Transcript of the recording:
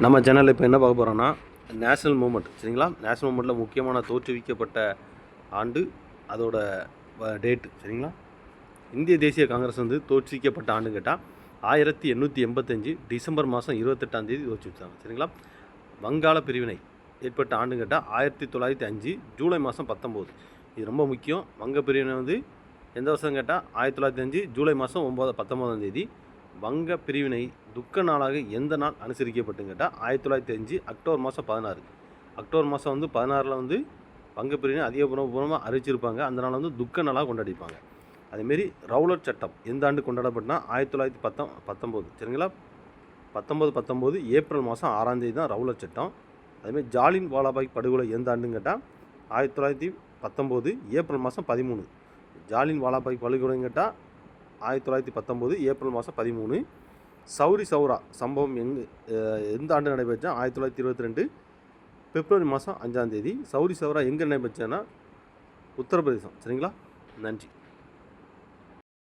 நம்ம சேனலில் இப்போ என்ன பார்க்க போகிறோன்னா நேஷ்னல் மூமெண்ட் சரிங்களா. நேஷ்னல் மூமெண்ட்டில் முக்கியமான தோற்றுவிக்கப்பட்ட ஆண்டு அதோட டேட்டு சரிங்களா. இந்திய தேசிய காங்கிரஸ் வந்து தோற்றுவிக்கப்பட்ட ஆண்டு கேட்டால் 1885 டிசம்பர் மாதம் 28 தோற்றுவிச்சாங்க சரிங்களா. வங்காள பிரிவினை ஏற்பட்ட ஆண்டு கேட்டால் 1905 ஜூலை மாதம் 19. இது ரொம்ப முக்கியம். வங்க பிரிவினை வந்து எந்த வருஷம் கேட்டால் 1905 ஜூலை மாதம் 19. வங்க பிரிவினை துக்க நாளாக எந்த நாள் அனுசரிக்கப்பட்டுன்னு கேட்டால் 1905 அக்டோபர் மாதம் 16. அக்டோபர் மாதம் வந்து 16 வந்து வங்க பிரிவினை அதிகபூர்வமாக அறிவிச்சிருப்பாங்க. அந்த நாள் வந்து துக்க நாளாக கொண்டாடிப்பாங்க. அதேமாரி ரவுலட் சட்டம் எந்த ஆண்டு கொண்டாடப்பட்டுனா 1919 சரிங்களா. 1919 ஏப்ரல் மாதம் 6 தான் ரவுலட் சட்டம். அதேமாதிரி ஜாலியன் வாலாபாக் படுகொலை எந்த ஆண்டுன்னு கேட்டால் 1919 ஏப்ரல் மாதம் 13. ஜாலியன் வாலாபாக் படுகொலைன்னு கேட்டால் 1919 ஏப்ரல் மாதம் 13. சௌரி சௌரா சம்பவம் எந்த ஆண்டு நடைபெற்றா 1922 பிப்ரவரி மாதம் 5. சௌரி சௌரா எங்கே நடைபெற்றனா உத்தரப்பிரதேசம் சரிங்களா. நன்றி.